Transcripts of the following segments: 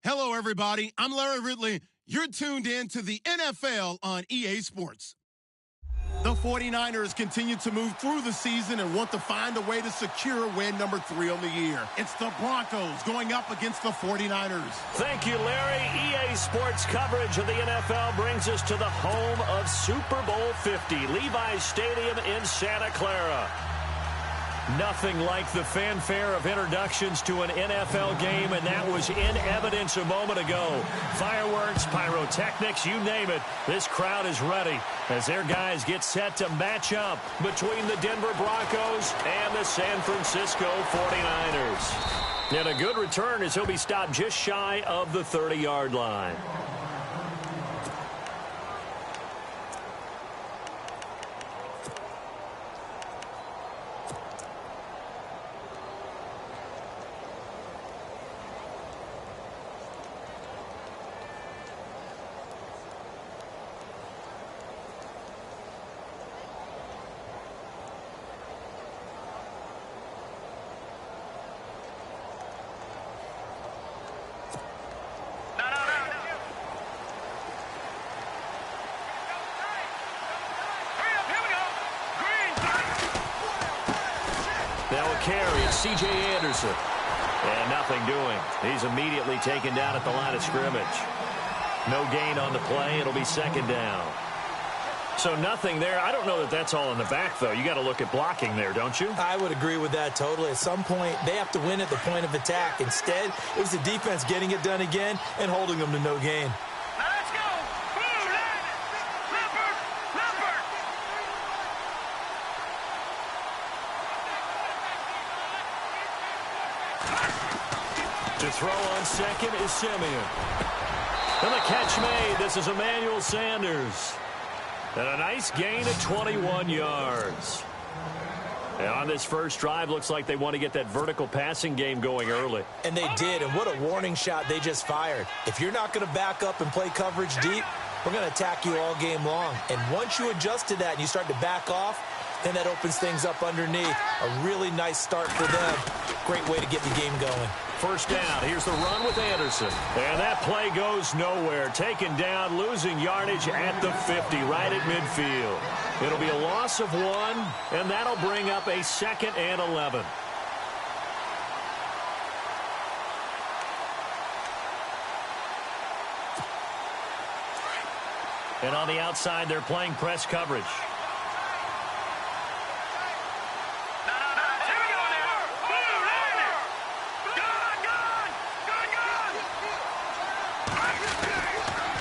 Hello, everybody. I'm Larry Ridley. You're tuned in to the NFL on EA Sports. The 49ers continue to move through the season and want to find a way to secure win number 3 on the year. It's the Broncos going up against the 49ers. Thank you, Larry. EA Sports coverage of the NFL brings us to the home of Super Bowl 50, Levi's Stadium in Santa Clara. Nothing like the fanfare of introductions to an NFL game, and that was in evidence a moment ago. Fireworks, pyrotechnics, you name it. This crowd is ready as their guys get set to match up between the Denver Broncos and the San Francisco 49ers. And a good return as he'll be stopped just shy of the 30-yard line. Now a carry, it's C.J. Anderson. And nothing doing. He's immediately taken down at the line of scrimmage. No gain on the play. It'll be second down. So nothing there. I don't know that that's all in the back, though. You got to look at blocking there, don't you? I would agree with that totally. At some point, they have to win at the point of attack. Instead, it was the defense getting it done again and holding them to no gain. To throw on second is Simeon. And the catch made. This is Emmanuel Sanders. And a nice gain of 21 yards. And on this first drive, looks like they want to get that vertical passing game going early. And they did, and what a warning shot they just fired. If you're not going to back up and play coverage deep, we're going to attack you all game long. And once you adjust to that and you start to back off, then that opens things up underneath. A really nice start for them. Great way to get the game going. First down. Here's the run with Anderson. And that play goes nowhere. Taken down, losing yardage at the 50, right at midfield. It'll be a loss of 1, and that'll bring up a 2nd and 11. And on the outside, they're playing press coverage.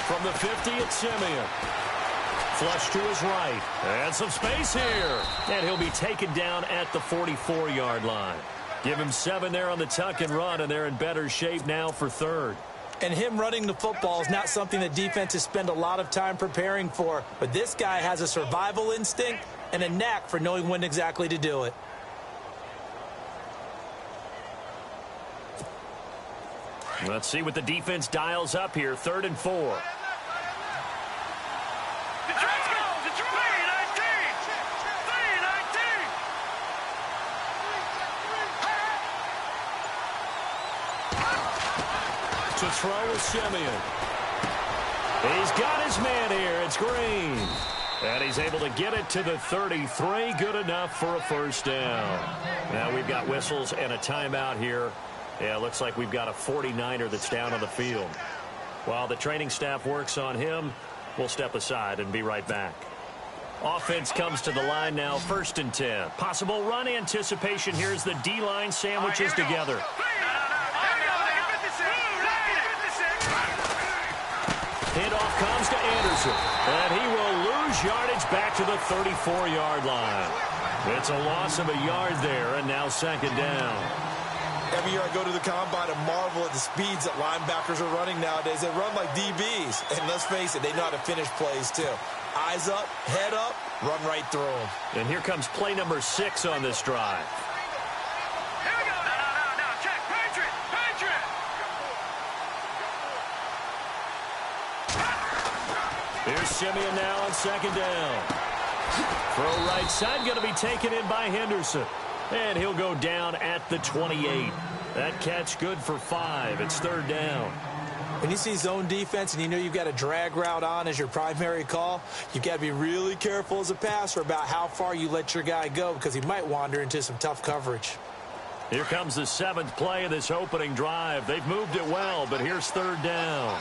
From the 50, it's Simeon. Flush to his right. And some space here. And he'll be taken down at the 44-yard line. Give him 7 there on the tuck and run, and they're in better shape now for third. And him running the football is not something that defenses spend a lot of time preparing for. But this guy has a survival instinct and a knack for knowing when exactly to do it. Let's see what the defense dials up here. 3rd and 4. To throw is Simeon. He's got his man here. It's Green. And he's able to get it to the 33. Good enough for a first down. Now we've got whistles and a timeout here. Yeah, it looks like we've got a 49er that's down on the field. While the training staff works on him, we'll step aside and be right back. Offense comes to the line now, 1st and 10. Possible run anticipation. Here's the D-line sandwiches together. Handoff comes to Anderson, and he will lose yardage back to the 34-yard line. It's a loss of a yard there, and now 2nd down. Every year I go to the combine and marvel at the speeds that linebackers are running nowadays. They run like DBs, and let's face it, they know how to finish plays too. Eyes up, head up, run right through them. And here comes play number 6 on this drive. Here we go. No. Check. Patriot. Here's Simeon now on 2nd down. Throw right side, going to be taken in by Henderson. And he'll go down at the 28. That catch good for 5. It's 3rd down. When you see zone defense and you know you've got a drag route on as your primary call, you've got to be really careful as a passer about how far you let your guy go because he might wander into some tough coverage. Here comes the 7th play of this opening drive. They've moved it well, but here's 3rd down.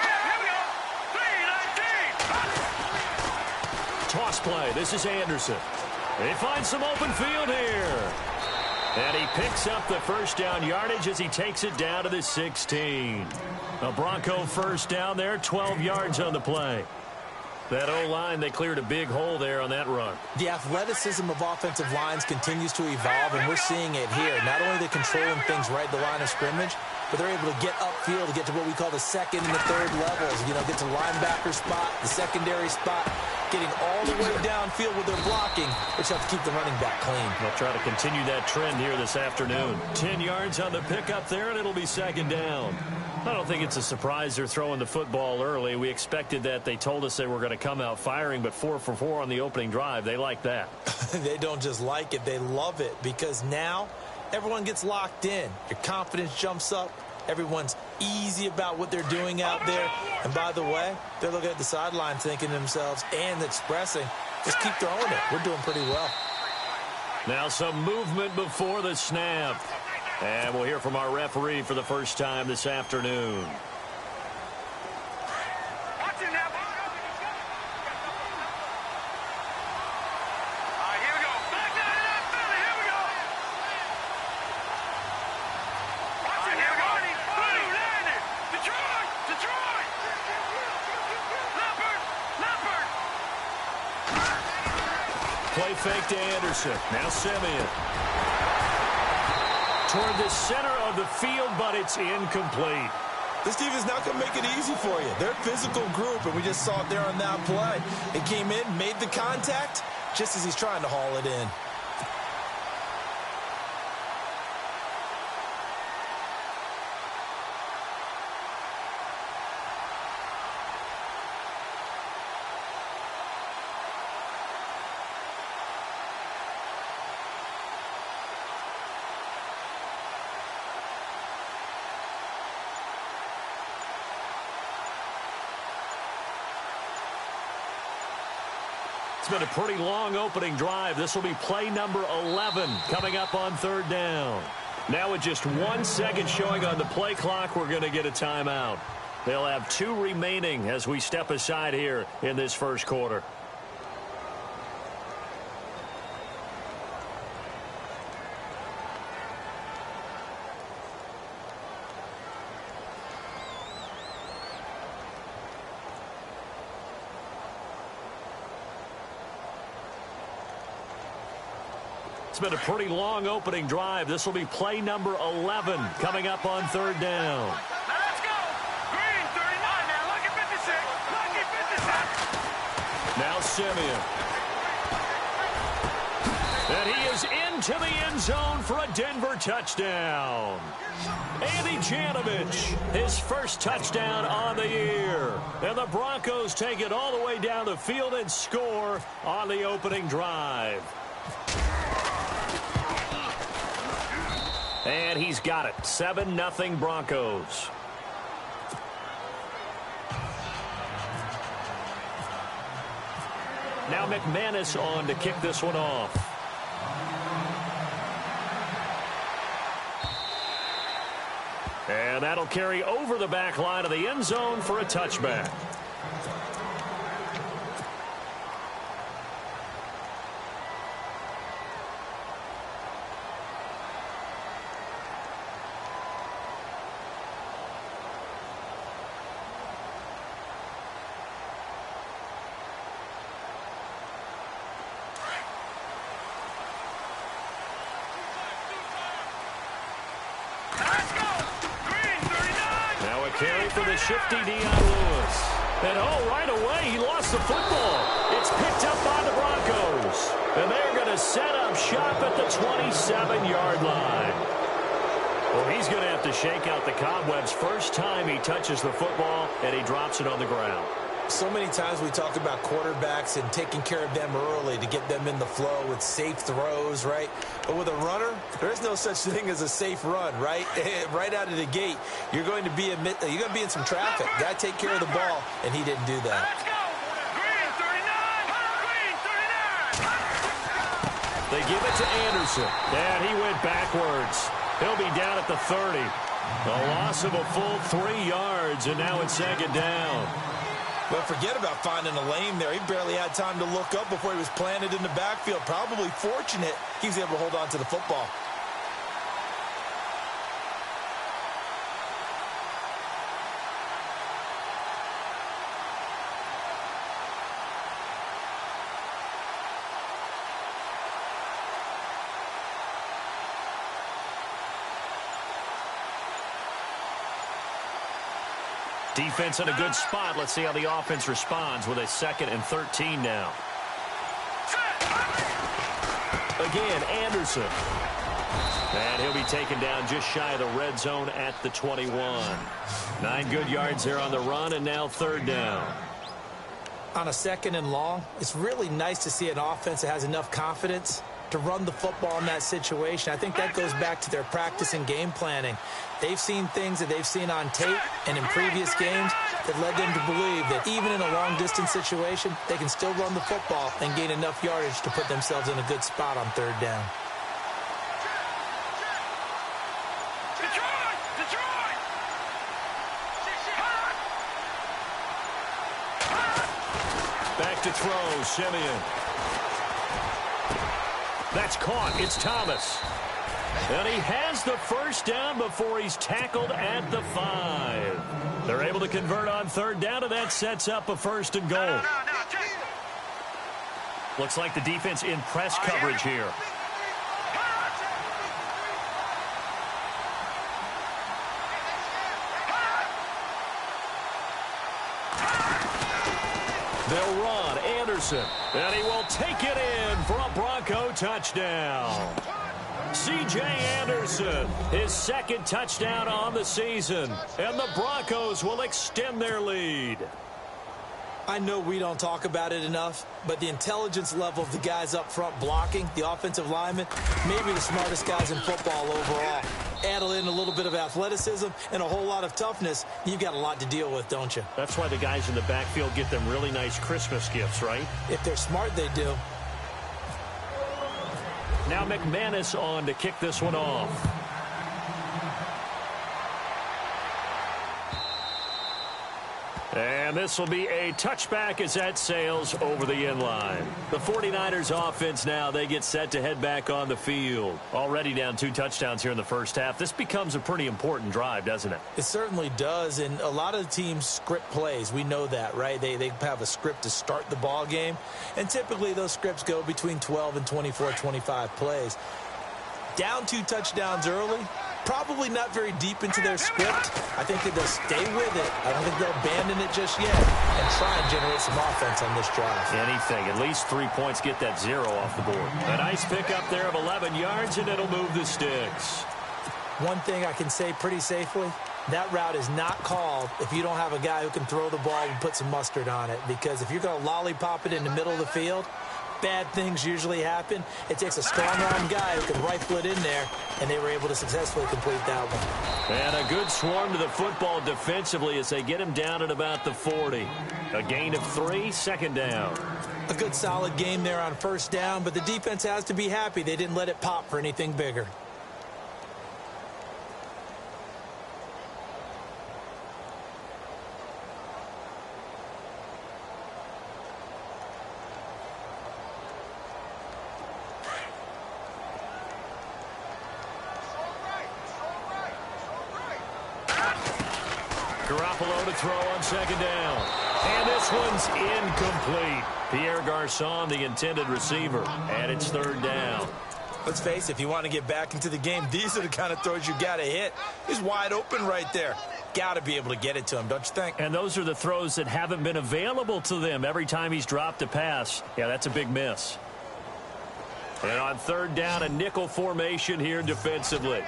Here we go. 3-19. Toss play. This is Anderson. They find some open field here. And he picks up the first down yardage as he takes it down to the 16. A Bronco first down there, 12 yards on the play. That O-line, they cleared a big hole there on that run. The athleticism of offensive lines continues to evolve, and we're seeing it here. Not only are they controlling things right at the line of scrimmage, but they're able to get upfield to get to what we call the 2nd and the 3rd levels. You know, get to linebacker spot, the secondary spot, getting all the way downfield with their blocking, which helps keep the running back clean. They'll try to continue that trend here this afternoon. 10 yards on the pickup there, and it'll be 2nd down. I don't think it's a surprise they're throwing the football early. We expected that. They told us they were going to come out firing, but 4 for 4 on the opening drive. They like that. They don't just like it, they love it, because now everyone gets locked in. Your confidence jumps up. Everyone's easy about what they're doing out there. And by the way, they're looking at the sideline thinking to themselves and expressing, just keep throwing it. We're doing pretty well. Now some movement before the snap. And we'll hear from our referee for the first time this afternoon. Watch it now. All right, here we go. Back down in that belly. Here we go. Watch it. Here we go. Blue, landed. Detroit. Detroit. Leopard. Play fake to Anderson. Now Simeon. Toward the center of the field, but it's incomplete. This team is not going to make it easy for you. They're a physical group, and we just saw it there on that play. It came in, made the contact, just as he's trying to haul it in. It's been a pretty long opening drive. This will be play number 11 coming up on 3rd down. Now with just 1 second showing on the play clock, we're going to get a timeout. They'll have 2 remaining as we step aside here in this first quarter. It's been a pretty long opening drive. This will be play number 11 coming up on 3rd down. Now let's go. Green, 39. Now look at 56. Look at 56. Now Simeon. And he is into the end zone for a Denver touchdown. Andy Janovich, his first touchdown on the year. And the Broncos take it all the way down the field and score on the opening drive. And he's got it. 7-0 Broncos. Now McManus on to kick this one off. And that'll carry over the back line of the end zone for a touchback. Carry for the shifty Dion Lewis. And right away, he lost the football. It's picked up by the Broncos. And they're going to set up shop at the 27-yard line. Well, he's going to have to shake out the cobwebs first time he touches the football, and he drops it on the ground. So many times we talk about quarterbacks and taking care of them early to get them in the flow with safe throws, right? But with a runner, there is no such thing as a safe run, right? Right out of the gate, you're going to be in some traffic. Got to take care of the ball, and he didn't do that. Let's go. Green 39. Green 39. They give it to Anderson. And he went backwards. He'll be down at the 30. A loss of a full 3 yards, and now it's second down. But forget about finding a lane there. He barely had time to look up before he was planted in the backfield. Probably fortunate he was able to hold on to the football. Defense in a good spot. Let's see how the offense responds with a 2nd and 13 now. Again, Anderson. And he'll be taken down just shy of the red zone at the 21. 9 good yards there on the run, and now 3rd down. On a 2nd and long, it's really nice to see an offense that has enough confidence to run the football in that situation. I think that goes back to their practice and game planning. They've seen things that they've seen on tape and in previous games that led them to believe that even in a long-distance situation, they can still run the football and gain enough yardage to put themselves in a good spot on 3rd down. Detroit! Back to throw, Simeon. That's caught. It's Thomas. And he has the 1st down before he's tackled at the 5. They're able to convert on 3rd down, and that sets up a 1st and goal. Looks like the defense in press coverage here. They'll run. Anderson. And he will take it in for a Bronco touchdown. C.J. Anderson, his 2nd touchdown on the season. And the Broncos will extend their lead. I know we don't talk about it enough, but the intelligence level of the guys up front blocking, the offensive linemen, maybe the smartest guys in football overall. Add in a little bit of athleticism and a whole lot of toughness, you've got a lot to deal with, don't you? That's why the guys in the backfield get them really nice Christmas gifts, right? If they're smart, they do. Now McManus on to kick this one off. And this will be a touchback as that sails over the end line. The 49ers offense now, they get set to head back on the field. Already down 2 touchdowns here in the 1st half. This becomes a pretty important drive, doesn't it? It certainly does, and a lot of the teams script plays. We know that, right? They have a script to start the ball game, and typically those scripts go between 12 and 24, 25 plays. Down 2 touchdowns early, probably not very deep into their script. I think that they'll stay with it. I don't think they'll abandon it just yet and try and generate some offense on this drive. Anything. At least 3 points, get that 0 off the board. A nice pickup there of 11 yards, and it'll move the sticks. One thing I can say pretty safely, that route is not called if you don't have a guy who can throw the ball and put some mustard on it. Because if you're going to lollipop it in the middle of the field, bad things usually happen. It takes a strong-arm guy who can rifle it in there, and they were able to successfully complete that one. And a good swarm to the football defensively as they get him down at about the 40. A gain of 3, 2nd down. A good solid game there on 1st down, but the defense has to be happy they didn't let it pop for anything bigger. Garoppolo to throw on 2nd down. And this one's incomplete. Pierre Garçon, the intended receiver. And it's 3rd down. Let's face it, if you want to get back into the game, these are the kind of throws you got to hit. He's wide open right there. Got to be able to get it to him, don't you think? And those are the throws that haven't been available to them every time he's dropped a pass. Yeah, that's a big miss. And on 3rd down, a nickel formation here defensively.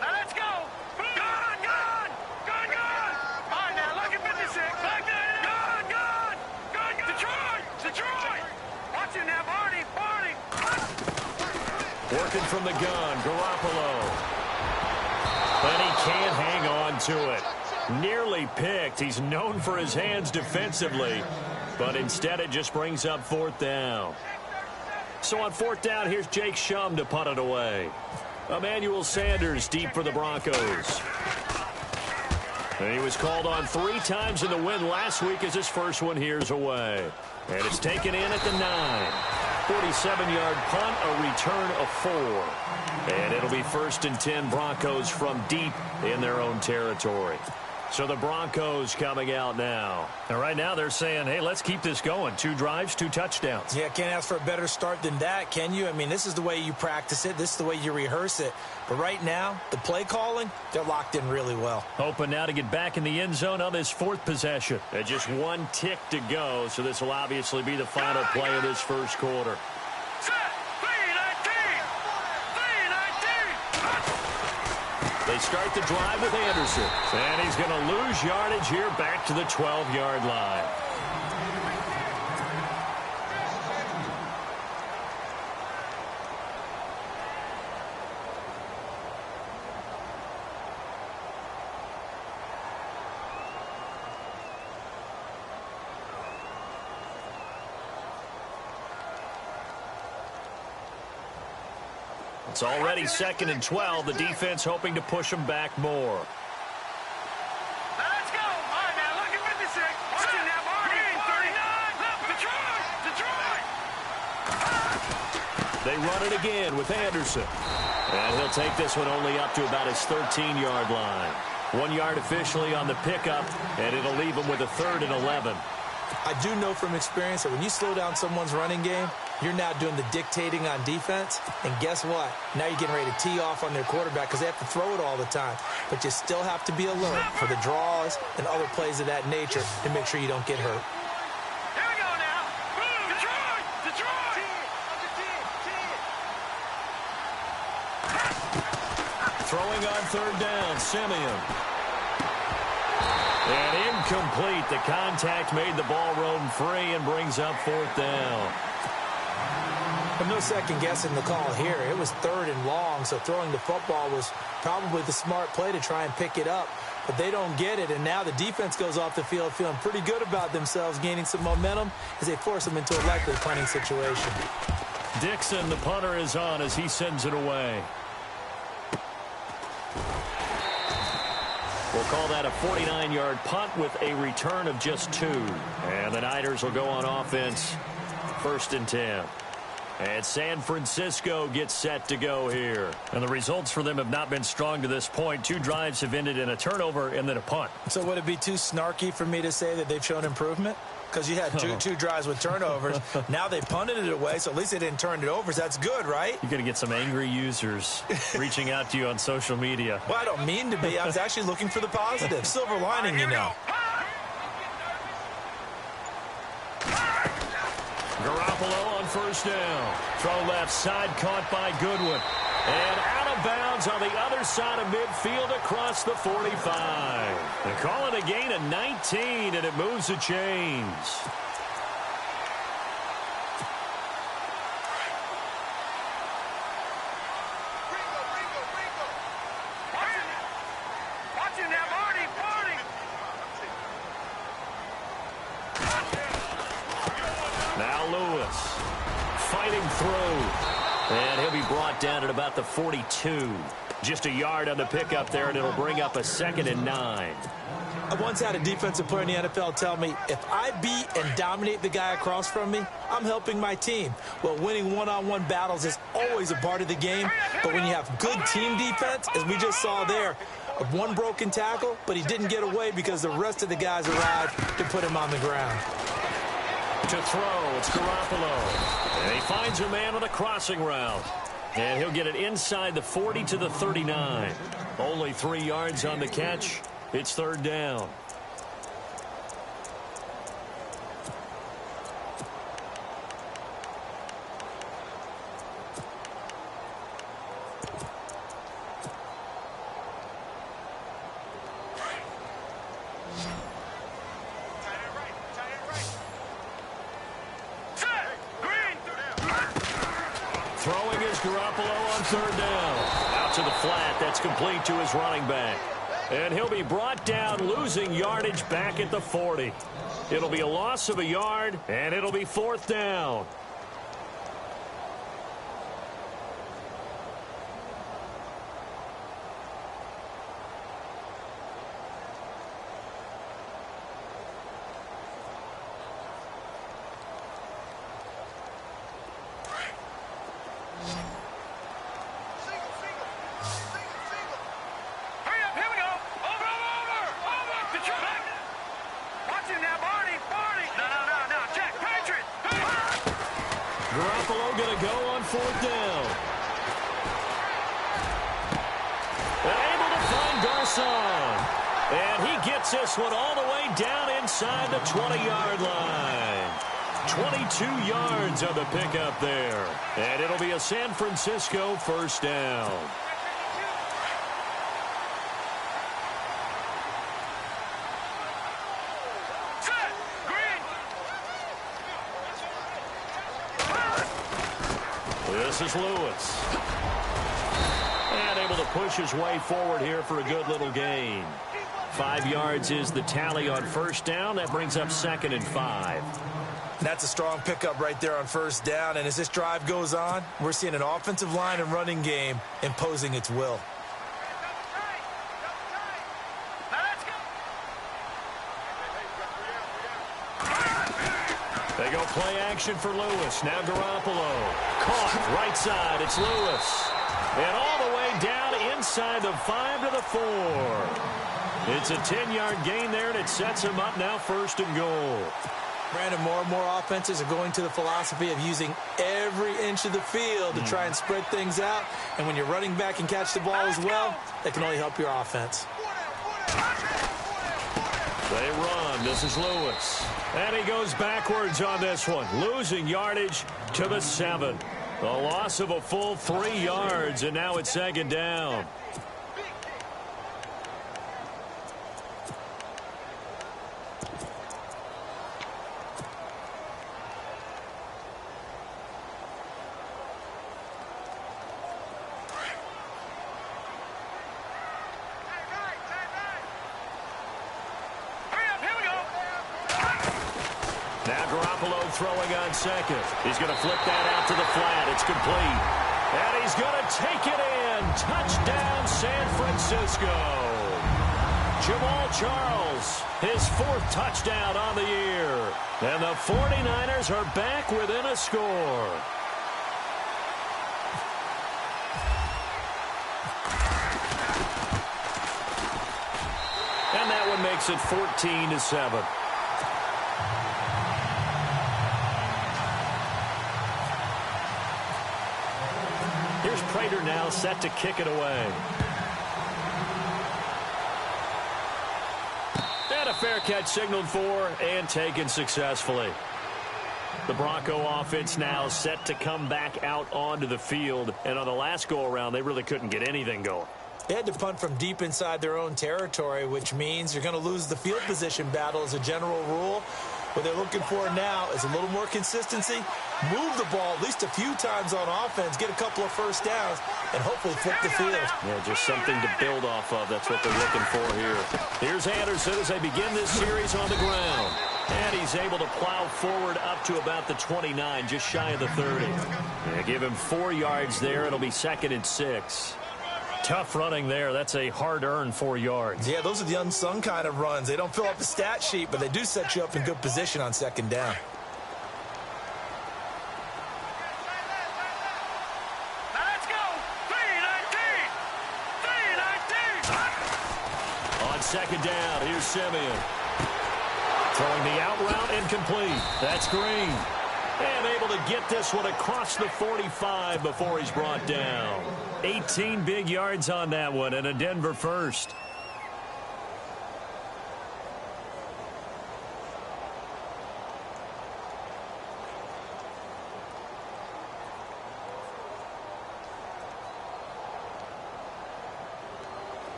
Let's go. Gone. All right, now look at Working from the gun, Garoppolo. But he can't hang on to it. Nearly picked. He's known for his hands defensively, but instead it just brings up 4th down. So on 4th down, here's Jake Shum to punt it away. Emmanuel Sanders deep for the Broncos. And he was called on 3 times in the win last week as his first one here's away. And it's taken in at the 9. 47-yard punt, a return of 4. And it'll be 1st and 10 Broncos from deep in their own territory. So the Broncos coming out now. And right now they're saying, hey, let's keep this going. 2 drives, 2 touchdowns. Yeah, can't ask for a better start than that, can you? I mean, this is the way you practice it. This is the way you rehearse it. But right now, the play calling, they're locked in really well. Hoping now to get back in the end zone on this 4th possession. And just 1 tick to go, so this will obviously be the final play of this first quarter. They start the drive with Anderson. And he's going to lose yardage here back to the 12-yard line. It's already 2nd and 12. The defense hoping to push them back more. Let's go. All right, now look at 56. Watching that Martin. 39. Detroit. They run it again with Anderson. And he'll take this one only up to about his 13-yard line. 1 yard officially on the pickup, and it'll leave him with a 3rd and 11. I do know from experience that when you slow down someone's running game, you're now doing the dictating on defense. And guess what? Now you're getting ready to tee off on their quarterback because they have to throw it all the time. But you still have to be alert for the draws and other plays of that nature to make sure you don't get hurt. Here we go now. Detroit. Detroit. Throwing on 3rd down, Simeon. And incomplete. The contact made the ball roam free and brings up 4th down. But no second guessing the call here. It was 3rd and long, so throwing the football was probably the smart play to try and pick it up. But they don't get it, and now the defense goes off the field feeling pretty good about themselves, gaining some momentum as they force them into a likely punting situation. Dixon, the punter, is on as he sends it away. We'll call that a 49-yard punt with a return of just 2. And the Niners will go on offense, 1st and 10. And San Francisco gets set to go here. And the results for them have not been strong to this point. 2 drives have ended in a turnover and then a punt. So would it be too snarky for me to say that they've shown improvement? Because you had two drives with turnovers. Now they punted it away, so at least they didn't turn it over. So that's good, right? You're going to get some angry users reaching out to you on social media. Well, I don't mean to be. I was actually looking for the positive. Silver lining, you know. Garoppolo on 1st down. Throw left side, caught by Goodwin. And out of bounds on the other side of midfield across the 45. They call it a gain of 19, and it moves the chains. Watching that Marty. Now Lewis fighting through. And he'll be brought down at about the 42. Just a yard on the pickup there, and it'll bring up a 2nd and 9. I once had a defensive player in the NFL tell me, if I beat and dominate the guy across from me, I'm helping my team. Well, winning one-on-one battles is always a part of the game, but when you have good team defense, as we just saw there, one broken tackle, but he didn't get away because the rest of the guys arrived to put him on the ground. To throw, it's Garoppolo. And he finds a man on a crossing route. And he'll get it inside the 40 to the 39. Only 3 yards on the catch. It's 3rd down. Throwing is Garoppolo on third down. Out to the flat. That's complete to his running back. And he'll be brought down, losing yardage back at the 40. It'll be a loss of a yard, and it'll be fourth down. Garoppolo going to go on fourth down. And able to find Garcon. And he gets this one all the way down inside the 20-yard line. 22 yards on the pickup there. And it'll be a San Francisco first down. This is Lewis. And able to push his way forward here for a good little gain. 5 yards is the tally on first down. That brings up 2nd and 5. That's a strong pickup right there on first down. And as this drive goes on, we're seeing an offensive line and running game imposing its will. They go play action for Lewis. Now Garoppolo. Caught right side. It's Lewis. And all the way down inside the 5 to the 4. It's a 10-yard gain there, and it sets him up now 1st and goal. Brandon, more and more offenses are going to the philosophy of using every inch of the field to try and spread things out. And when you're running back and catch the ball as well, that can only help your offense. They run. This is Lewis. And he goes backwards on this one, losing yardage to the 7. A loss of a full 3 yards, and now it's 2nd down. Now Garoppolo throwing on 2nd. He's going to flip that out to the flat. It's complete. And he's going to take it in. Touchdown, San Francisco. Jamal Charles, his 4th touchdown on the year. And the 49ers are back within a score. And that one makes it 14-7. Here's Prater now set to kick it away. And a fair catch signaled for and taken successfully. The Bronco offense now set to come back out onto the field. And on the last go-around, they really couldn't get anything going. They had to punt from deep inside their own territory, which means you're going to lose the field position battle as a general rule. What they're looking for now is a little more consistency, move the ball at least a few times on offense, get a couple of first downs, and hopefully flip the field. Yeah, just something to build off of. That's what they're looking for here. Here's Anderson as they begin this series on the ground. And he's able to plow forward up to about the 29, just shy of the 30. Yeah, give him 4 yards there. It'll be 2nd and 6. Tough running there. That's a hard-earned 4 yards. Yeah, those are the unsung kind of runs. They don't fill up the stat sheet, but they do set you up in good position on 2nd down. Now let's go. 3-19. On 2nd down, here's Simeon. Throwing the out route incomplete. That's Green. And able to get this one across the 45 before he's brought down. 18 big yards on that one, and a Denver first.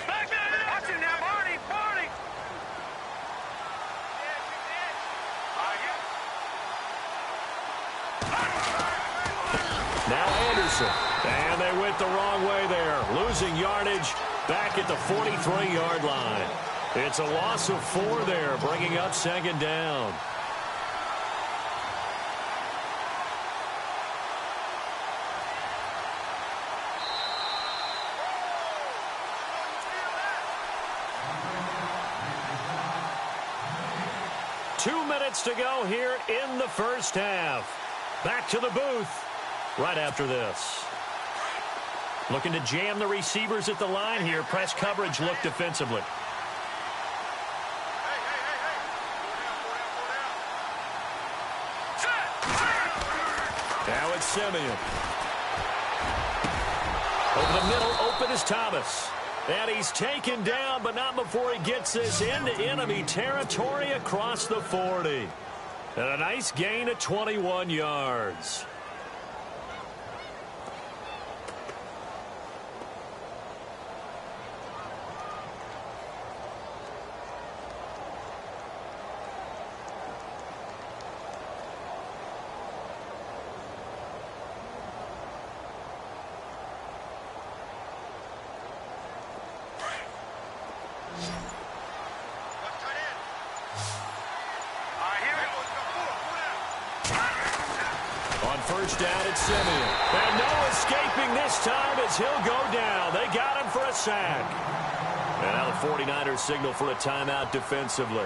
Back there. Watch him now, Barney. Barney. Now Anderson. And they went the wrong way there. Losing yardage back at the 43-yard line. It's a loss of 4 there, bringing up second down. Two minutes to go here in the first half. Back to the booth right after this. Looking to jam the receivers at the line here. Press coverage look defensively. Now it's Simeon. Over the middle, open is Thomas. And he's taken down, but not before he gets this into enemy territory across the 40. And a nice gain of 21 yards. First down at Simeon. And no escaping this time as he'll go down. They got him for a sack. And now the 49ers signal for a timeout defensively.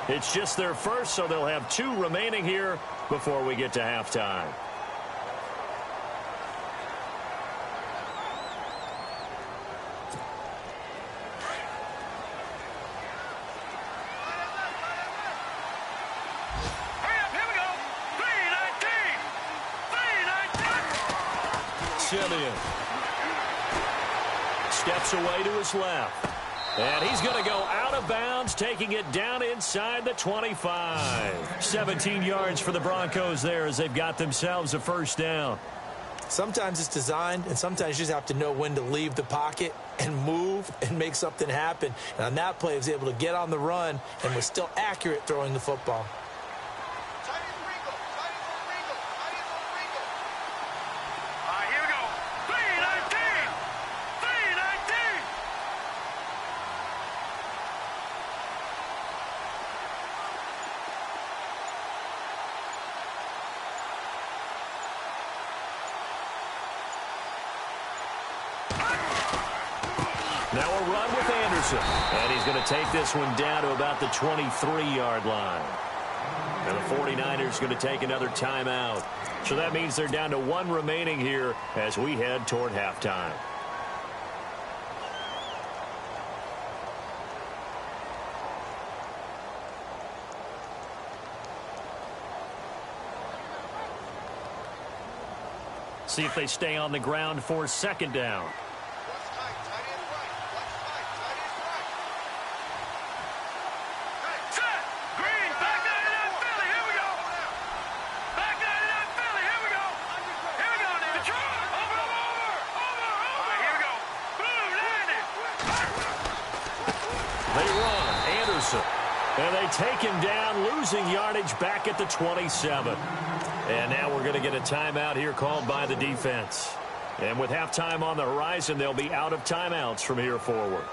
It's just their first, so they'll have 2 remaining here before we get to halftime. Simeon steps away to his left. And he's going to go out of bounds, taking it down inside the 25. 17 yards for the Broncos there as they've got themselves a first down. Sometimes it's designed, and sometimes you just have to know when to leave the pocket and move and make something happen. And on that play, he was able to get on the run and was still accurate throwing the football. Now a run with Anderson. And he's going to take this one down to about the 23-yard line. And the 49ers going to take another timeout. So that means they're down to 1 remaining here as we head toward halftime. See if they stay on the ground for second down. And they take him down, losing yardage back at the 27. And now we're going to get a timeout here called by the defense. And with halftime on the horizon, they'll be out of timeouts from here forward.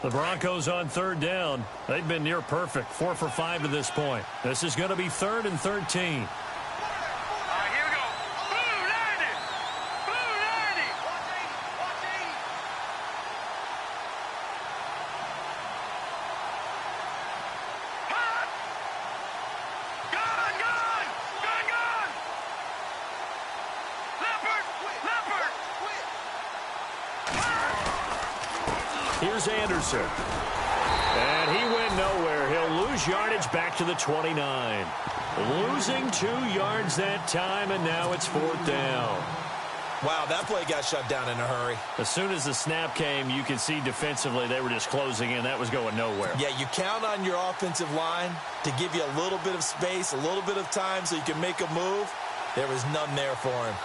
The Broncos on third down. They've been near perfect. 4 for 5 to this point. This is going to be 3rd and 13. Here's Anderson. And he went nowhere. He'll lose yardage back to the 29. Losing 2 yards that time, and now it's 4th down. Wow, that play got shut down in a hurry. As soon as the snap came, you could see defensively they were just closing in. That was going nowhere. Yeah, you count on your offensive line to give you a little bit of space, a little bit of time so you can make a move. There was none there for him.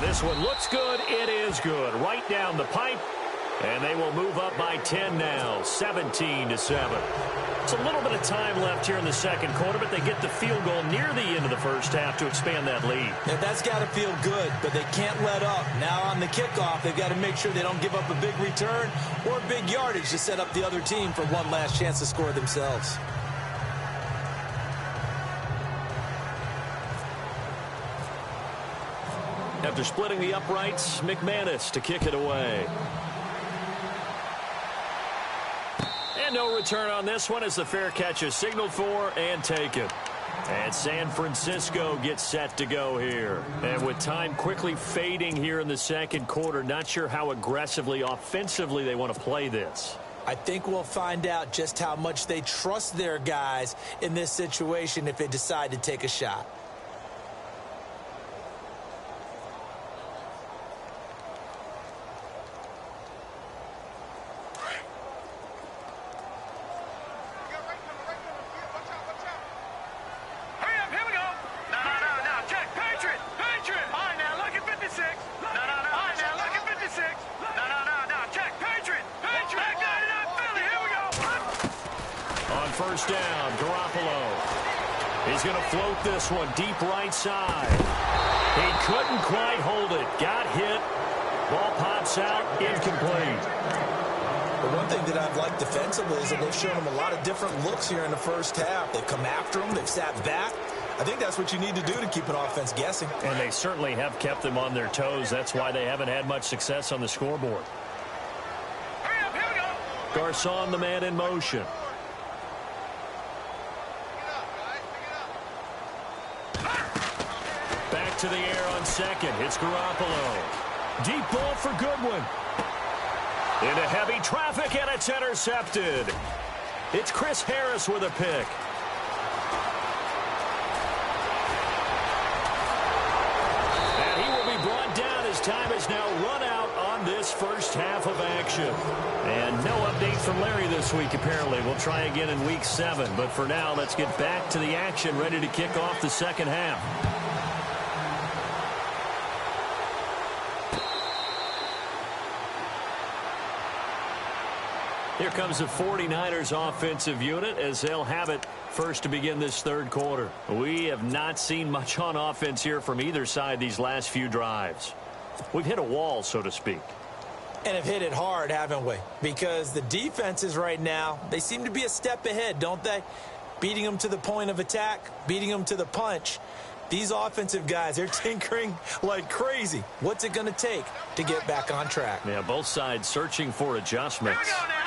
And this one looks good. It is good. Right down the pipe. And they will move up by 10 now, 17-7. It's a little bit of time left here in the second quarter, but they get the field goal near the end of the first half to expand that lead. Yeah, that's got to feel good, but they can't let up. Now on the kickoff, they've got to make sure they don't give up a big return or big yardage to set up the other team for one last chance to score themselves. After splitting the uprights, McManus to kick it away. And no return on this one as the fair catch is signaled for and taken. And San Francisco gets set to go here. And with time quickly fading here in the second quarter, not sure how aggressively, offensively they want to play this. I think we'll find out just how much they trust their guys in this situation if they decide to take a shot. First down, Garoppolo. He's going to float this one deep right side. He couldn't quite hold it. Got hit. Ball pops out, incomplete. The one thing that I've liked defensively is that they've shown him a lot of different looks here in the first half. They've come after him. They've sat back. I think that's what you need to do to keep an offense guessing. And they certainly have kept them on their toes. That's why they haven't had much success on the scoreboard. Hurry up, here we go. Garcon, the man in motion. Back to the air on second. It's Garoppolo. Deep ball for Goodwin. Into heavy traffic, and it's intercepted. It's Chris Harris with a pick. And he will be brought down as time is now run out on this first half of action. And no update from Larry this week, apparently. We'll try again in week 7. But for now, let's get back to the action, ready to kick off the second half. Here comes the 49ers offensive unit as they'll have it first to begin this third quarter. We have not seen much on offense here from either side these last few drives. We've hit a wall, so to speak. And have hit it hard, haven't we? Because the defenses right now, they seem to be a step ahead, don't they? Beating them to the point of attack, beating them to the punch. These offensive guys, they're tinkering like crazy. What's it going to take to get back on track? Yeah, both sides searching for adjustments. Here we go now.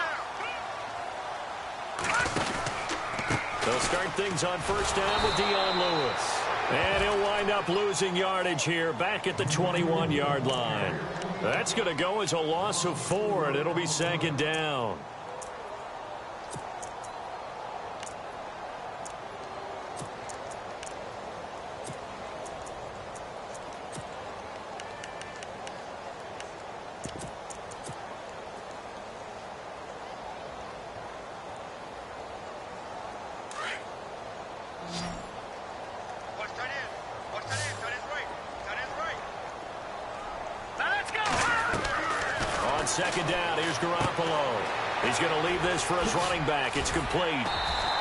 They'll start things on first down with Dion Lewis. And he'll wind up losing yardage here back at the 21-yard line. That's going to go as a loss of 4, and it'll be second down. Second down, here's Garoppolo. He's going to leave this for his running back. It's complete.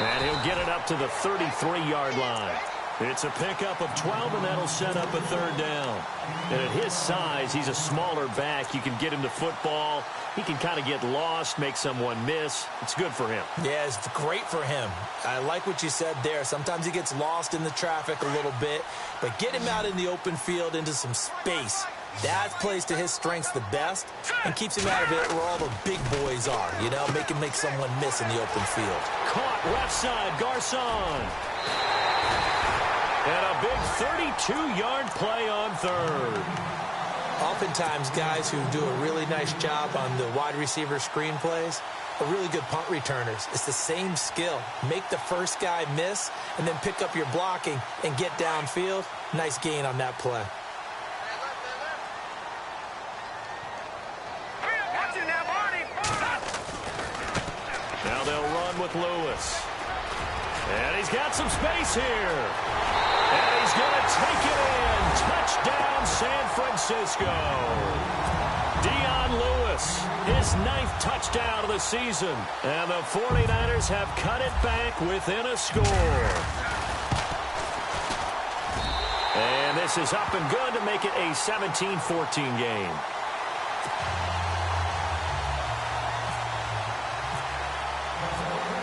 And he'll get it up to the 33-yard line. It's a pickup of 12, and that'll set up a third down. And at his size, he's a smaller back. You can get him to football. He can kind of get lost, make someone miss. It's good for him. Yeah, it's great for him. I like what you said there. Sometimes he gets lost in the traffic a little bit, but get him out in the open field into some space. That plays to his strengths the best and keeps him out of it where all the big boys are, you know, make someone miss in the open field. Caught left side, Garcon. And a big 32-yard play on third. Oftentimes, guys who do a really nice job on the wide receiver screen plays are really good punt returners. It's the same skill. Make the first guy miss and then pick up your blocking and get downfield. Nice gain on that play. Now they'll run with Lewis. And he's got some space here. And he's going to take it in. Touchdown, San Francisco. Dion Lewis, his 9th touchdown of the season. And the 49ers have cut it back within a score. And this is up and good to make it a 17-14 game.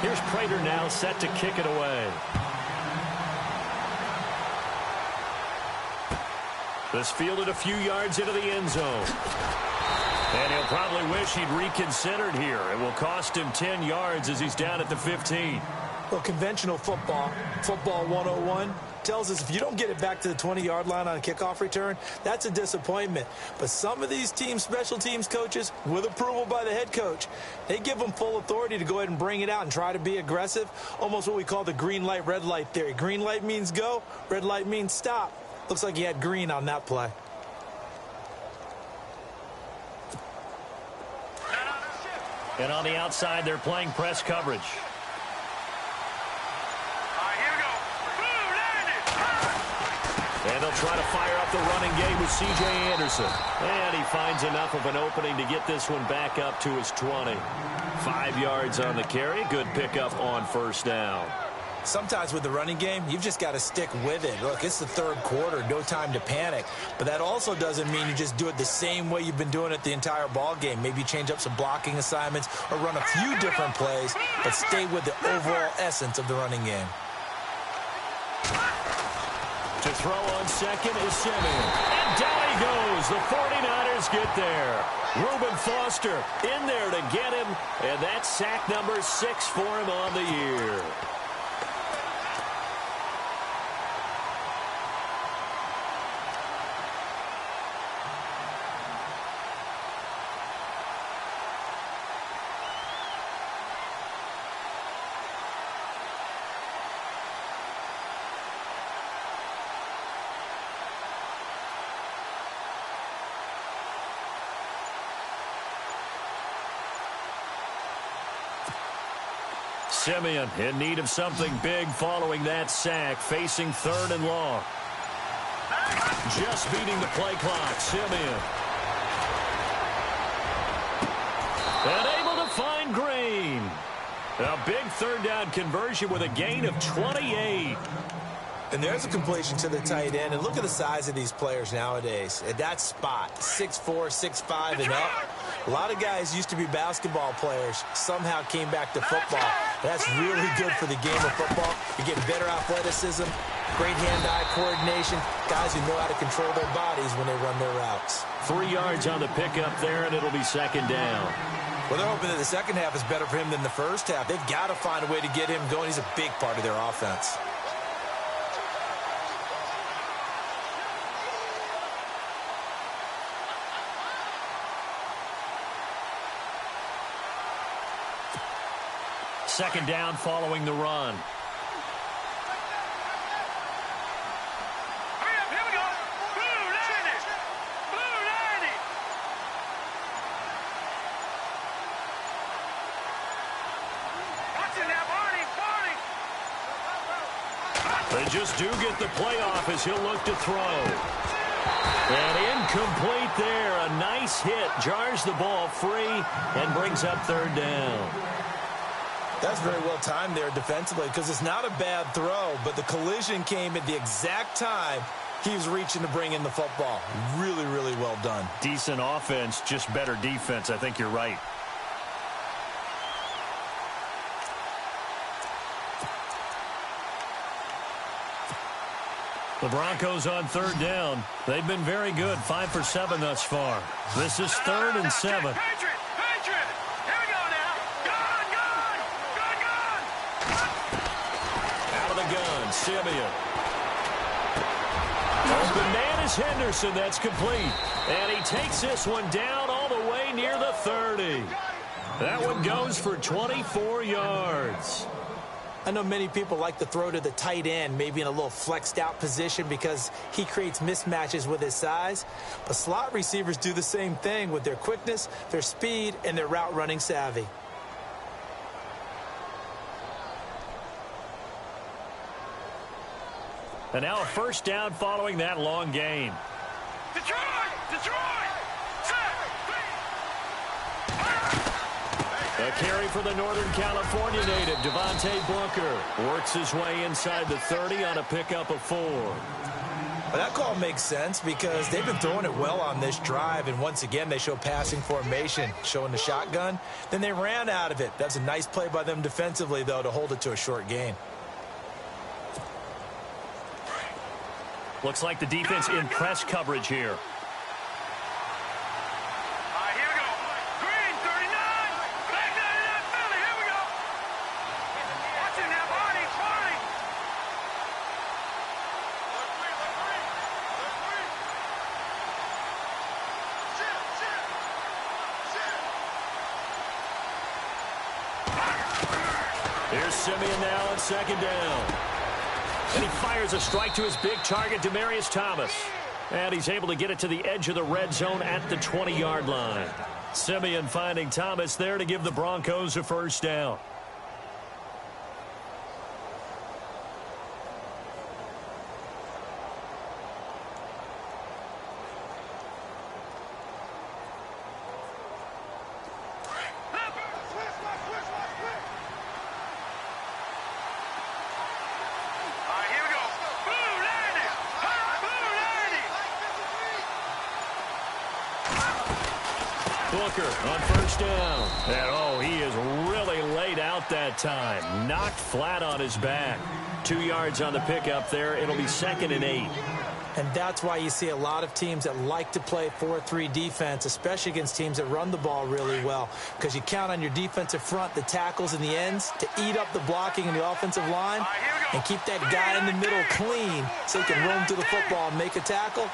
Here's Prater now set to kick it away. This fielded a few yards into the end zone. And he'll probably wish he'd reconsidered here. It will cost him 10 yards as he's down at the 15. Well, conventional football 101, tells us if you don't get it back to the 20-yard line on a kickoff return, that's a disappointment. But some of these special teams coaches, with approval by the head coach, they give them full authority to go ahead and bring it out and try to be aggressive, almost what we call the green light, red light theory. Green light means go, red light means stop. Looks like he had green on that play. And on the outside, they're playing press coverage. And they'll try to fire up the running game with C.J. Anderson. And he finds enough of an opening to get this one back up to his 20. 5 yards on the carry. Good pickup on first down. Sometimes with the running game, you've just got to stick with it. Look, it's the third quarter, no time to panic. But that also doesn't mean you just do it the same way you've been doing it the entire ball game. Maybe change up some blocking assignments or run a few different plays, but stay with the overall essence of the running game. To throw on second is Simeon. And down he goes. The 49ers get there. Reuben Foster in there to get him. And that's sack number 6 for him on the year. Simeon in need of something big following that sack, facing 3rd and long. Just beating the play clock, Simeon. And able to find Green. A big 3rd down conversion with a gain of 28. And there's a completion to the tight end. And look at the size of these players nowadays. At that spot, 6'4", 6'5", and up. A lot of guys used to be basketball players, somehow came back to football. That's really good for the game of football. You get better athleticism, great hand-eye coordination, guys who know how to control their bodies when they run their routes. 3 yards on the pickup there, and it'll be 2nd down. Well, they're hoping that the second half is better for him than the first half. They've got to find a way to get him going. He's a big part of their offense. Second down following the run. Hurry up, here we go. Blue 90. Blue 90. Watch it now, Barney. They just do get the playoff as he'll look to throw. And incomplete there. A nice hit. Jars the ball free and brings up 3rd down. That's very well timed there defensively because it's not a bad throw, but the collision came at the exact time he was reaching to bring in the football. Really, really well done. Decent offense, just better defense. I think you're right. The Broncos on 3rd down. They've been very good, 5 for 7 thus far. This is 3rd and 7. Patriot. Here we go now. Gone. Out of the gun, Simeon. The man is Henderson. That's complete. And he takes this one down all the way near the 30. That one goes for 24 yards. I know many people like to throw to the tight end, maybe in a little flexed out position because he creates mismatches with his size. But slot receivers do the same thing with their quickness, their speed, and their route running savvy. And now a first down following that long gain. Detroit! A carry for the Northern California native, Devontae Booker. Works his way inside the 30 on a pickup of 4. Well, that call makes sense because they've been throwing it well on this drive, and once again they show passing formation, showing the shotgun. Then they ran out of it. That's a nice play by them defensively, though, to hold it to a short gain. Looks like the defense in press coverage here. Here's Simeon now on second down. And he fires a strike to his big target, Demaryius Thomas. And he's able to get it to the edge of the red zone at the 20-yard line. Simeon finding Thomas there to give the Broncos a first down. Booker on first down. And oh, he is really laid out that time. Knocked flat on his back. 2 yards on the pickup there. It'll be 2nd and 8. And that's why you see a lot of teams that like to play 4-3 defense, especially against teams that run the ball really well, because you count on your defensive front, the tackles and the ends, to eat up the blocking in the offensive line and keep that guy in the middle clean so he can roam through the football and make a tackle.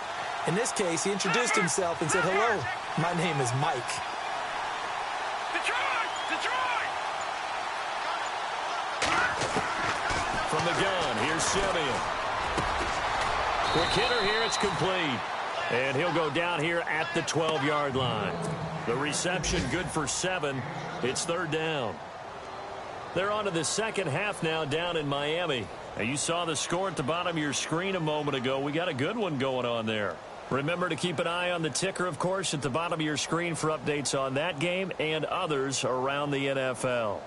In this case, he introduced himself and said, "Hello, my name is Mike." Detroit! From the gun, here's Simeon. Quick hitter here, it's complete. And he'll go down here at the 12-yard line. The reception good for 7. It's 3rd down. They're on to the second half now down in Miami. Now, you saw the score at the bottom of your screen a moment ago. We got a good one going on there. Remember to keep an eye on the ticker, of course, at the bottom of your screen for updates on that game and others around the NFL.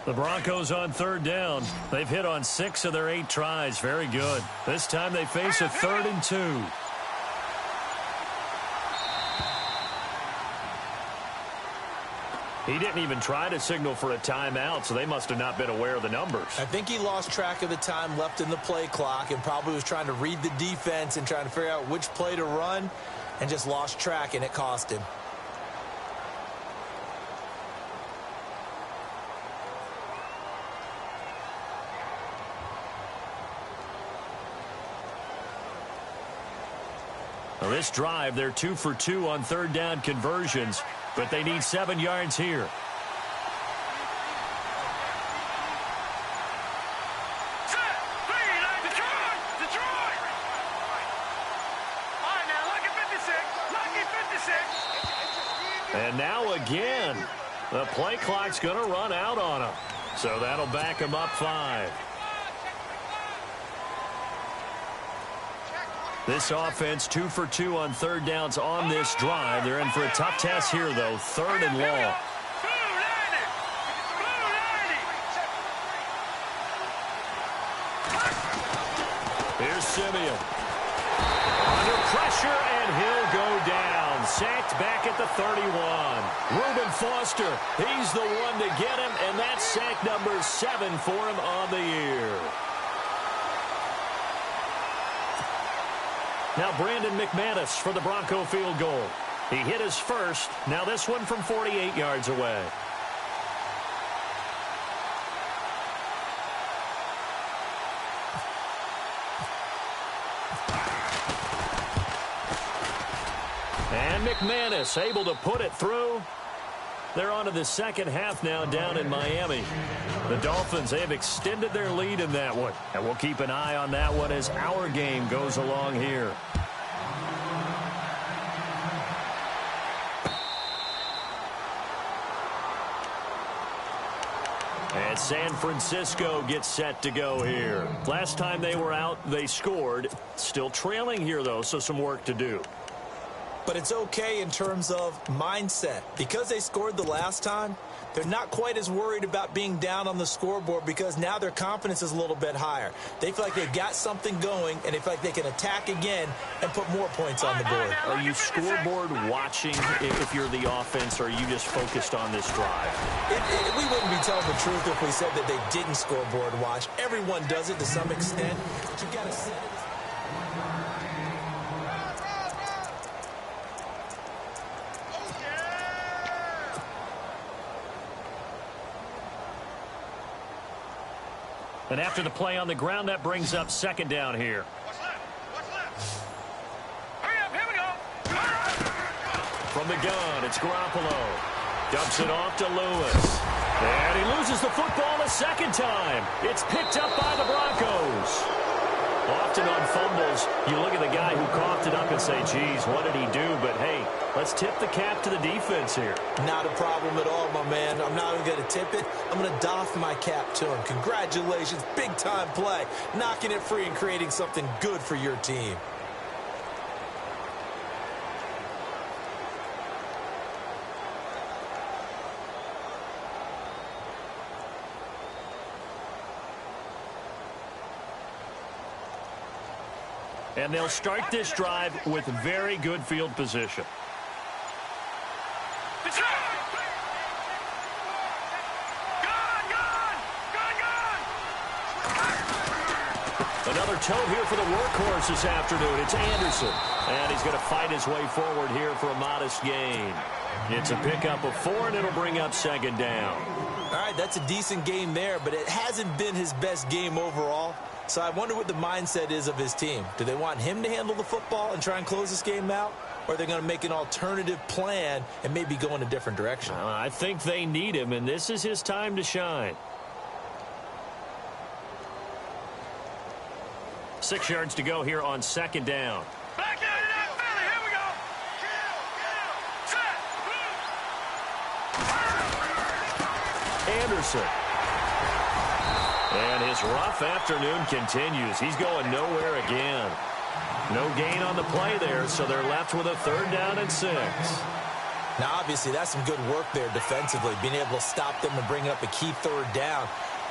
The Broncos on 3rd down. They've hit on 6 of their 8 tries. Very good. This time they face a 3rd and 2. He didn't even try to signal for a timeout, so they must have not been aware of the numbers. I think he lost track of the time left in the play clock and probably was trying to read the defense and trying to figure out which play to run and just lost track, and it cost him. Well, this drive, they're 2 for 2 on 3rd down conversions, but they need 7 yards here. Detroit! All right, now, lucky 56. And now again, the play clock's going to run out on them. So that'll back them up 5. This offense 2 for 2 on 3rd downs on this drive. They're in for a tough test here, though. 3rd and long. Here's Simeon. Under pressure, and he'll go down. Sacked back at the 31. Reuben Foster, he's the one to get him, and that's sack number 7 for him on the year. Now Brandon McManus for the Bronco field goal. He hit his first. Now this one from 48 yards away. And McManus able to put it through. They're on to the second half now down in Miami. The Dolphins, they have extended their lead in that one. And we'll keep an eye on that one as our game goes along here. And San Francisco gets set to go here. Last time they were out, they scored. Still trailing here, though, so some work to do. But it's okay in terms of mindset. Because they scored the last time, they're not quite as worried about being down on the scoreboard because now their confidence is a little bit higher. They feel like they've got something going, and they feel like they can attack again and put more points on the board. Are you scoreboard watching if you're the offense, or are you just focused on this drive? We wouldn't be telling the truth if we said that they didn't scoreboard watch. Everyone does it to some extent. But you got to set it. And after the play on the ground, that brings up second down here. What's left? What's left? Hurry up, here we go. From the gun, it's Garoppolo. Dumps it off to Lewis. And he loses the football a second time. It's picked up by the Broncos. Often on fumbles, you look at the guy who coughed it up and say, geez, what did he do? But, hey, let's tip the cap to the defense here. Not a problem at all, my man. I'm not even going to tip it. I'm going to doff my cap to him. Congratulations. Big-time play. Knocking it free and creating something good for your team. And they'll start this drive with very good field position. Another toe here for the workhorse this afternoon. It's Anderson. And he's going to fight his way forward here for a modest gain. It's a pickup of 4, and it'll bring up second down. All right, that's a decent game there, but it hasn't been his best game overall. So I wonder what the mindset is of his team. Do they want him to handle the football and try and close this game out? Or are they going to make an alternative plan and maybe go in a different direction? I think they need him, and this is his time to shine. 6 yards to go here on second down. Back out of that Philly. Here we go. Set. Anderson. And his rough afternoon continues. He's going nowhere again. No gain on the play there, so they're left with a 3rd down and 6. Now, obviously, that's some good work there defensively, being able to stop them and bring up a key 3rd down.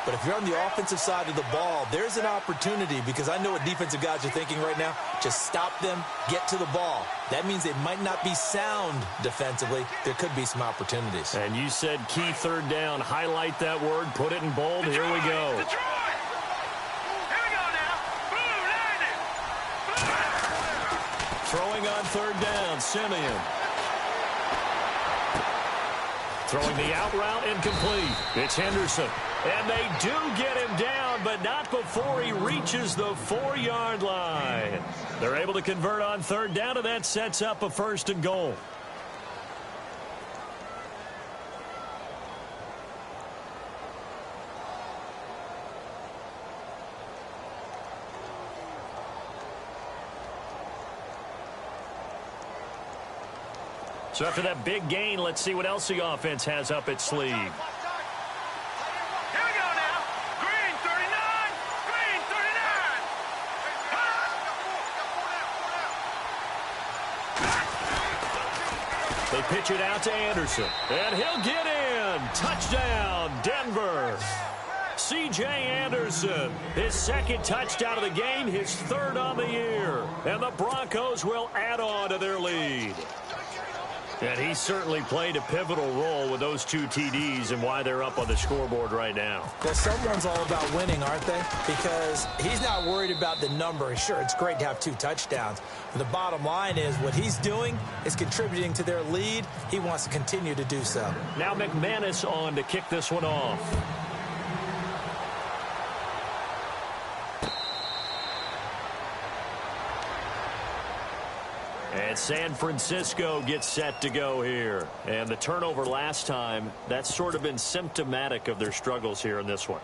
But if you're on the offensive side of the ball, there's an opportunity, because I know what defensive guys are thinking right now. Just stop them, get to the ball. That means they might not be sound defensively. There could be some opportunities. And you said key 3rd down. Highlight that word. Put it in bold. Here we go. Detroit. Here we go now. Boom, landed. Throwing on 3rd down, Simeon. Throwing the out route, incomplete. It's Henderson. And they do get him down, but not before he reaches the 4-yard line. They're able to convert on 3rd down, and that sets up a 1st and goal. So after that big gain, let's see what else the offense has up its sleeve. They pitch it out to Anderson, and he'll get in. Touchdown, Denver. C.J. Anderson, his 2nd touchdown of the game, his 3rd on the year. And the Broncos will add on to their lead. And he certainly played a pivotal role with those 2 TDs and why they're up on the scoreboard right now. Well, someone's all about winning, aren't they? Because he's not worried about the number. Sure, it's great to have 2 touchdowns. But the bottom line is what he's doing is contributing to their lead. He wants to continue to do so. Now McManus on to kick this one off. And San Francisco gets set to go here. And the turnover last time, that's sort of been symptomatic of their struggles here in this one.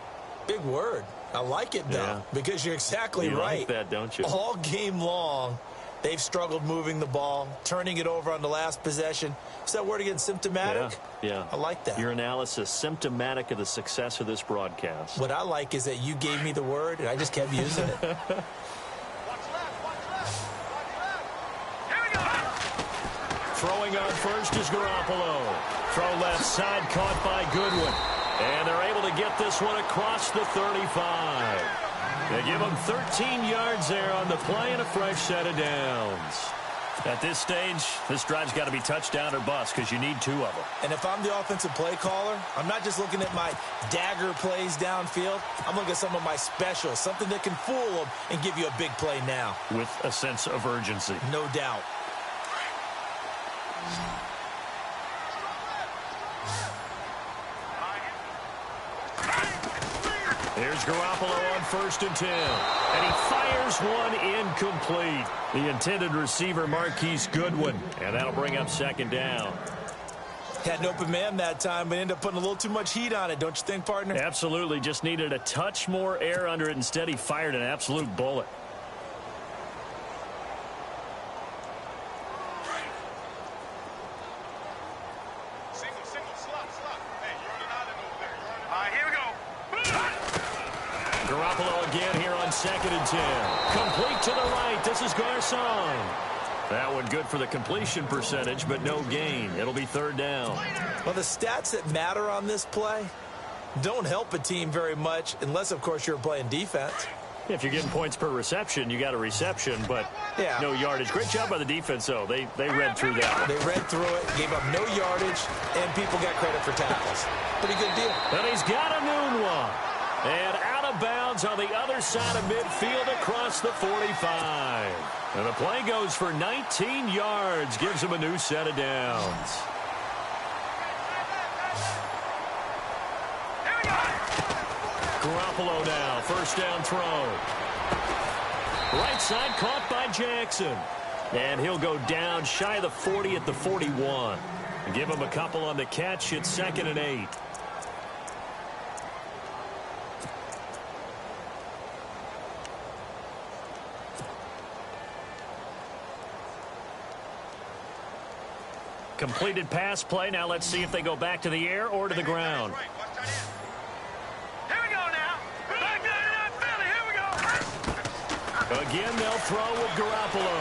Big word. I like it, though, because you're exactly you right. Like that, don't you? All game long, They've struggled moving the ball, turning it over on the last possession. Is that word again, symptomatic? Yeah. I like that. Your analysis, symptomatic of the success of this broadcast. What I like is that you gave me the word, and I just kept using it. Throwing on first is Garoppolo. Throw left side, caught by Goodwin. And they're able to get this one across the 35. They give him 13 yards there on the play and a fresh set of downs. At this stage, this drive's got to be touchdown or bust because you need 2 of them. And if I'm the offensive play caller, I'm not just looking at my dagger plays downfield. I'm looking at some of my specials, something that can fool them and give you a big play now. With a sense of urgency. No doubt. Here's Garoppolo on 1st and 10. And he fires one incomplete. The intended receiver, Marquise Goodwin. And that'll bring up 2nd down. Had an open man that time, but ended up putting a little too much heat on it, don't you think, partner? Absolutely. Just needed a touch more air under it. Instead, he fired an absolute bullet. Garoppolo again here on 2nd and 10. Complete to the right. This is Garcon. That one good for the completion percentage, but no gain. It'll be 3rd down. Well, the stats that matter on this play don't help a team very much unless, of course, you're playing defense. If you're getting points per reception, you got a reception, but no yardage. Great job by the defense, though. They read through that. They read through it, gave up no yardage, and people got credit for tackles. Pretty good deal. And he's got a noon one. And out of bounds on the other side of midfield across the 45. And the play goes for 19 yards. Gives him a new set of downs. Garoppolo now. 1st down throw. Right side caught by Jackson. And he'll go down shy of the 40 at the 41. Give him a couple on the catch. It's 2nd and 8. Completed pass play. Now let's see if they go back to the air or to the ground. Here we go now. Back to Philly. Here we go. Again, they'll throw with Garoppolo.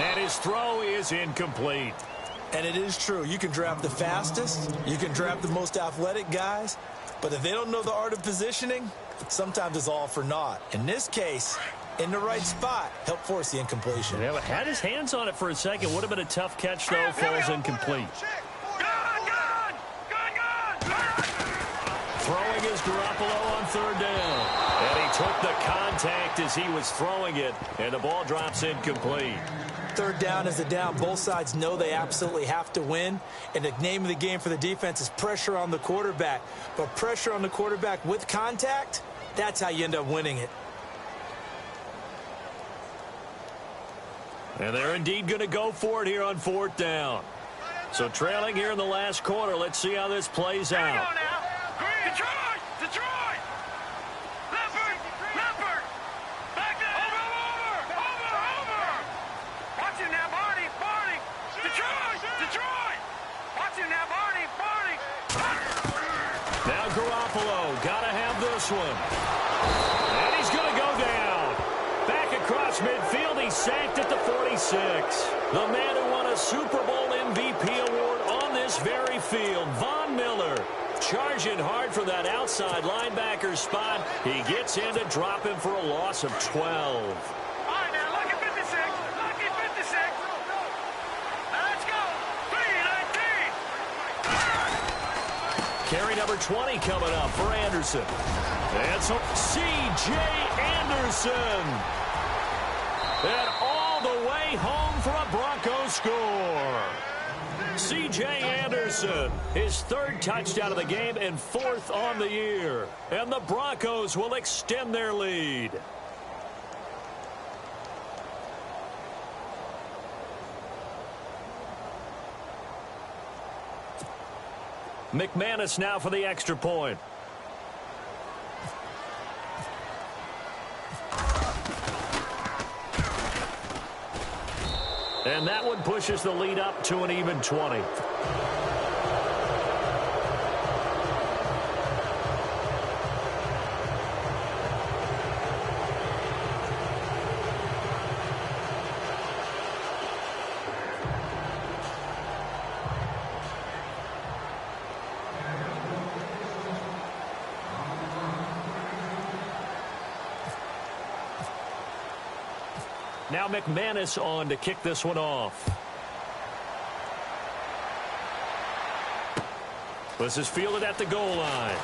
And his throw is incomplete. And it is true. You can draft the fastest. You can draft the most athletic guys. But if they don't know the art of positioning, sometimes it's all for naught. In this case, in the right spot, help force the incompletion. Yeah, but had his hands on it for a second. Would have been a tough catch, though. Falls incomplete. Gone. Throwing is Garoppolo on 3rd down. And he took the contact as he was throwing it. And the ball drops incomplete. 3rd down is a down. Both sides know they absolutely have to win. And the name of the game for the defense is pressure on the quarterback. But pressure on the quarterback with contact, that's how you end up winning it. And they're indeed going to go for it here on 4th down. So trailing here in the last quarter. Let's see how this plays out. Detroit! Leopard! Back there! Over! Watch him now, Barney! Detroit! Watch him now, Barney! Now Garoppolo. Got to have this one. And he's going to go down. Back across midfield. He's sacked at the 46. The man who won a Super Bowl MVP award on this very field, Von Miller, charging hard for that outside linebacker spot. He gets in to drop him for a loss of 12. All right, now, lucky 56. Now, let's go. 3-19. Carry number 20 coming up for Anderson. And so C.J. Anderson. And all the way home for a Broncos score. C.J. Anderson, his 3rd touchdown of the game and 4th on the year. And the Broncos will extend their lead. McManus now for the extra point. And that one pushes the lead up to an even 20. Now McManus on to kick this one off. This is fielded at the goal line.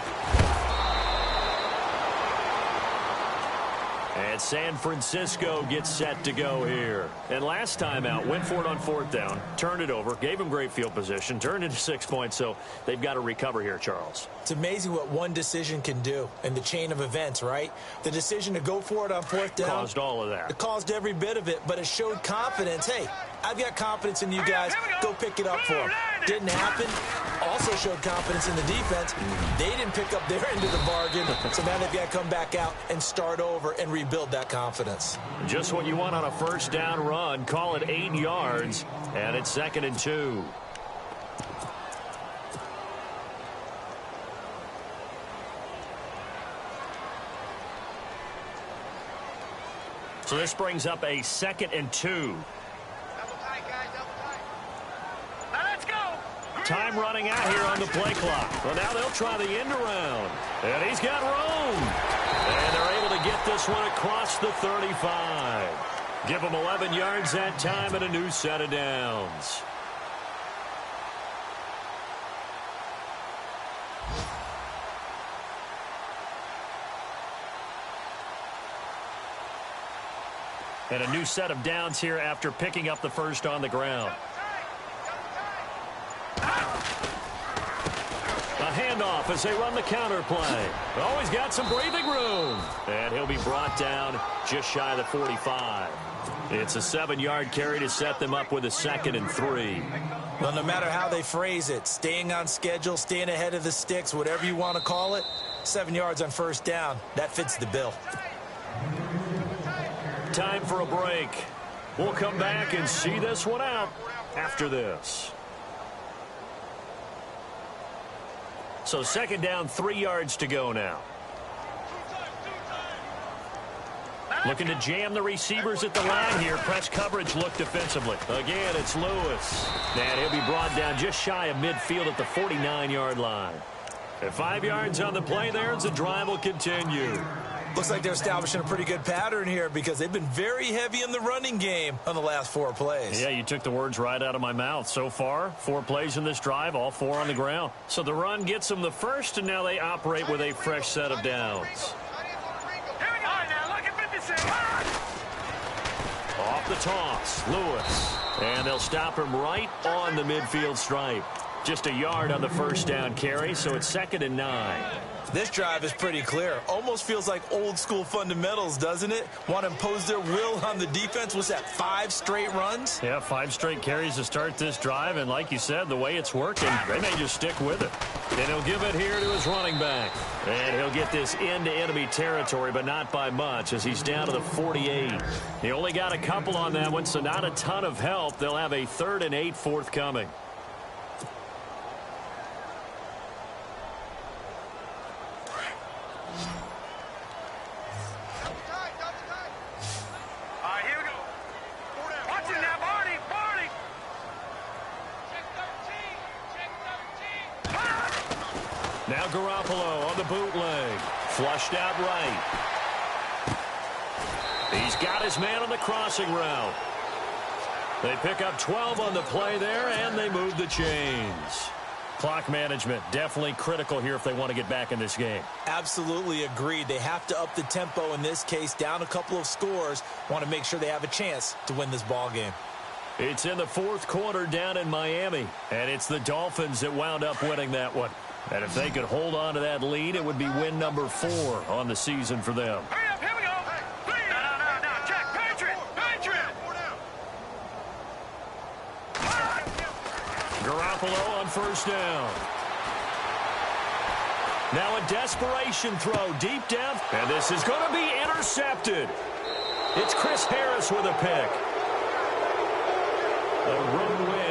And San Francisco gets set to go here. And last time out, went for it on 4th down, turned it over, gave them great field position, turned into 6 points, so they've got to recover here, Charles. It's amazing what one decision can do in the chain of events, right? The decision to go for it on 4th down. Caused all of that. It caused every bit of it, but it showed confidence. Hey, I've got confidence in you guys. Go pick it up for them. Didn't happen. Also showed confidence in the defense. They didn't pick up their end of the bargain, so now they've got to come back out and start over and rebuild that confidence. Just what you want on a 1st down run. Call it 8 yards, and it's 2nd and 2. So this brings up a 2nd and 2. Time running out here on the play clock. Well, now they'll try the end around. And he's got room. And they're able to get this one across the 35. Give them 11 yards that time and a new set of downs. And a new set of downs here after picking up the first on the ground. A handoff as they run the counter play. Oh, he's got some breathing room. And he'll be brought down just shy of the 45. It's a 7-yard carry to set them up with a 2nd and 3. Well, no matter how they phrase it, staying on schedule, staying ahead of the sticks, whatever you want to call it, 7 yards on 1st down, that fits the bill. Time for a break. We'll come back and see this one out after this. So 2nd down, 3 yards to go now. Looking to jam the receivers at the line here. Press coverage look defensively. Again, it's Lewis. And he'll be brought down just shy of midfield at the 49-yard line. And 5 yards on the play there as the drive will continue. Looks like they're establishing a pretty good pattern here because they've been very heavy in the running game on the last 4 plays. Yeah, you took the words right out of my mouth. So far, 4 plays in this drive, all 4 on the ground. So the run gets them the first, and now they operate with a fresh set of downs. Off the toss, Lewis. And they'll stop him right on the midfield stripe. Just a yard on the 1st down carry, so it's 2nd and 9. This drive is pretty clear. Almost feels like old school fundamentals, doesn't it? Want to impose their will on the defense. Was that 5 straight runs? Yeah, 5 straight carries to start this drive. And like you said, the way it's working, they may just stick with it. And he'll give it here to his running back. And he'll get this into enemy territory, but not by much as he's down to the 48. He only got a couple on that one, so not a ton of help. They'll have a 3rd and 8 forthcoming. Now Garoppolo on the bootleg. Flushed out right. He's got his man on the crossing route. They pick up 12 on the play there, and they move the chains. Clock management, definitely critical here if they want to get back in this game. Absolutely agreed. They have to up the tempo in this case, down a couple of scores. Want to make sure they have a chance to win this ball game. It's in the 4th quarter down in Miami, and it's the Dolphins that wound up winning that one. And if they could hold on to that lead, it would be win number 4 on the season for them. Hurry up, here we go. No, check, Patriot. Garoppolo on 1st down. Now a desperation throw deep down, and this is going to be intercepted. It's Chris Harris with a pick. A road win